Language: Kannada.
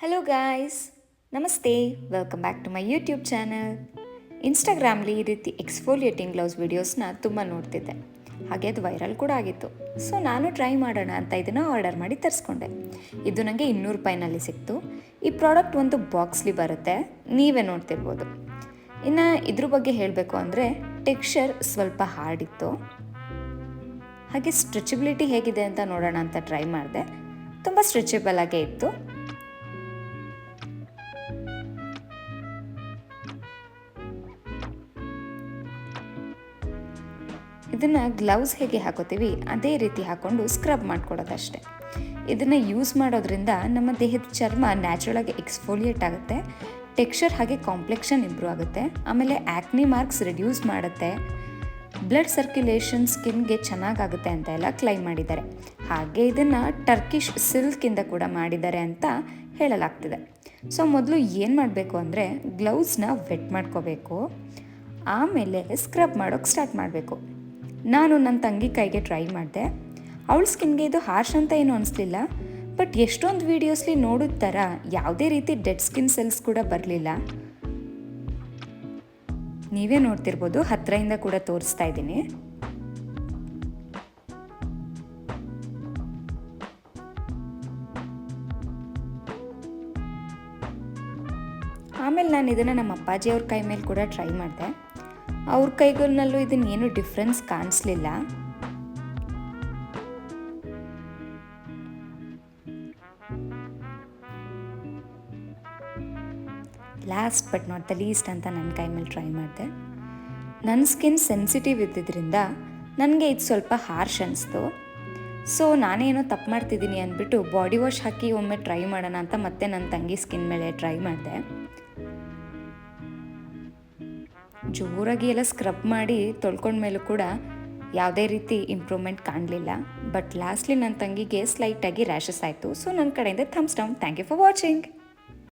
ಹಲೋ ಗಾಯ್ಸ್, ನಮಸ್ತೆ. Welcome back to my YouTube channel. ಇನ್ಸ್ಟಾಗ್ರಾಮ್ಲಿ ಈ ರೀತಿ ಎಕ್ಸ್ಫೋಲಿಯೇಟಿಂಗ್ ಗ್ಲೌಸ್ ವಿಡಿಯೋಸ್ನ ತುಂಬ ನೋಡ್ತಿದ್ದೆ. ಹಾಗೆ ಅದು ವೈರಲ್ ಕೂಡ ಆಗಿತ್ತು. ಸೊ ನಾನು ಟ್ರೈ ಮಾಡೋಣ ಅಂತ ಇದನ್ನು ಆರ್ಡರ್ ಮಾಡಿ ತರಿಸ್ಕೊಂಡೆ. ಇದು ನನಗೆ 200 ರೂಪಾಯಿನಲ್ಲಿ ಸಿಕ್ತು. ಈ ಪ್ರಾಡಕ್ಟ್ ಒಂದು ಬಾಕ್ಸ್ಲಿ ಬರುತ್ತೆ, ನೀವೇ ನೋಡ್ತಿರ್ಬೋದು. ಇನ್ನು ಇದ್ರ ಬಗ್ಗೆ ಹೇಳಬೇಕು ಅಂದರೆ ಟೆಕ್ಸ್ಚರ್ ಸ್ವಲ್ಪ ಹಾರ್ಡ್ ಇತ್ತು. ಹಾಗೆ ಸ್ಟ್ರೆಚಬಿಲಿಟಿ ಹೇಗಿದೆ ಅಂತ ನೋಡೋಣ ಅಂತ ಟ್ರೈ ಮಾಡಿದೆ. ತುಂಬ ಸ್ಟ್ರೆಚಬಲ್ ಆಗೇ ಇತ್ತು. ಇದನ್ನು ಗ್ಲೌಸ್ ಹೇಗೆ ಹಾಕೋತೀವಿ ಅದೇ ರೀತಿ ಹಾಕ್ಕೊಂಡು ಸ್ಕ್ರಬ್ ಮಾಡ್ಕೊಡೋದಷ್ಟೇ. ಇದನ್ನು ಯೂಸ್ ಮಾಡೋದ್ರಿಂದ ನಮ್ಮ ದೇಹದ ಚರ್ಮ ನ್ಯಾಚುರಲಾಗಿ ಎಕ್ಸ್ಫೋಲಿಯೇಟ್ ಆಗುತ್ತೆ, ಟೆಕ್ಸ್ಚರ್ ಹಾಗೆ ಕಾಂಪ್ಲೆಕ್ಷನ್ ಇಂಪ್ರೂವ್ ಆಗುತ್ತೆ, ಆಮೇಲೆ ಆ್ಯಕ್ನಿ ಮಾರ್ಕ್ಸ್ ರಿಡ್ಯೂಸ್ ಮಾಡುತ್ತೆ, ಬ್ಲಡ್ ಸರ್ಕ್ಯುಲೇಷನ್ ಸ್ಕಿನ್ಗೆ ಚೆನ್ನಾಗಾಗುತ್ತೆ ಅಂತ ಎಲ್ಲ ಕ್ಲೈಮ್ ಮಾಡಿದ್ದಾರೆ. ಹಾಗೆ ಇದನ್ನು ಟರ್ಕಿಶ್ ಸಿಲ್ಕಿಂದ ಕೂಡ ಮಾಡಿದ್ದಾರೆ ಅಂತ ಹೇಳಲಾಗ್ತಿದೆ. ಸೊ ಮೊದಲು ಏನು ಮಾಡಬೇಕು ಅಂದರೆ ಗ್ಲೌಸ್ನ ವೆಟ್ ಮಾಡ್ಕೋಬೇಕು, ಆಮೇಲೆ ಸ್ಕ್ರಬ್ ಮಾಡೋಕ್ಕೆ ಸ್ಟಾರ್ಟ್ ಮಾಡಬೇಕು. ನಾನು ನನ್ನ ತಂಗಿ ಕೈಗೆ ಟ್ರೈ ಮಾಡಿದೆ. ಅವಳ ಸ್ಕಿನ್ಗೆ ಇದು ಹಾರ್ಶ್ ಅಂತ ಏನೂ ಅನಿಸ್ಲಿಲ್ಲ, ಬಟ್ ಎಷ್ಟೊಂದು ವೀಡಿಯೋಸ್ಲಿ ನೋಡಿದ ಥರ ಯಾವುದೇ ರೀತಿ ಡೆಡ್ ಸ್ಕಿನ್ ಸೆಲ್ಸ್ ಕೂಡ ಬರಲಿಲ್ಲ. ನೀವೇ ನೋಡ್ತಿರ್ಬೋದು, ಹತ್ತಿರದಿಂದ ಕೂಡ ತೋರಿಸ್ತಾ ಇದ್ದೀನಿ. ಆಮೇಲೆ ನಾನು ಇದನ್ನು ನಮ್ಮ ಅಪ್ಪಾಜಿಯವ್ರ ಕೈ ಮೇಲೆ ಕೂಡ ಟ್ರೈ ಮಾಡಿದೆ. ಅವ್ರ ಕೈಗಳನ್ನಲ್ಲೂ ಇದನ್ನೇನು ಡಿಫ್ರೆನ್ಸ್ ಕಾಣಿಸ್ಲಿಲ್ಲ. Last but not the least ಅಂತ ನನ್ನ ಕೈ ಮೇಲೆ ಟ್ರೈ ಮಾಡಿದೆ. ನನ್ನ ಸ್ಕಿನ್ ಸೆನ್ಸಿಟಿವ್ ಇದ್ದಿದ್ದರಿಂದ ನನಗೆ ಇದು ಸ್ವಲ್ಪ ಹಾರ್ಶ್ ಅನಿಸ್ತು. ಸೊ ನಾನೇನೋ ತಪ್ಪು ಮಾಡ್ತಿದ್ದೀನಿ ಅಂದ್ಬಿಟ್ಟು ಬಾಡಿ ವಾಶ್ ಹಾಕಿ ಒಮ್ಮೆ ಟ್ರೈ ಮಾಡೋಣ ಅಂತ ಮತ್ತೆ ನನ್ನ ತಂಗಿ ಸ್ಕಿನ್ ಮೇಲೆ ಟ್ರೈ ಮಾಡಿದೆ. ಜೋರಾಗಿ ಎಲ್ಲ ಸ್ಕ್ರಬ್ ಮಾಡಿ ತೊಳ್ಕೊಂಡ ಮೇಲೂ ಕೂಡ ಯಾವುದೇ ರೀತಿ ಇಂಪ್ರೂವ್ಮೆಂಟ್ ಕಾಣಲಿಲ್ಲ. ಬಟ್ ಲಾಸ್ಟ್ಲಿ ನನ್ನ ತಂಗಿಗೆ ಸ್ಲೈಟಾಗಿ ರ್ಯಾಷಸ್ ಆಯಿತು. ಸೊ ನನ್ನ ಕಡೆಯಿಂದ thumbs down. Thank you for watching.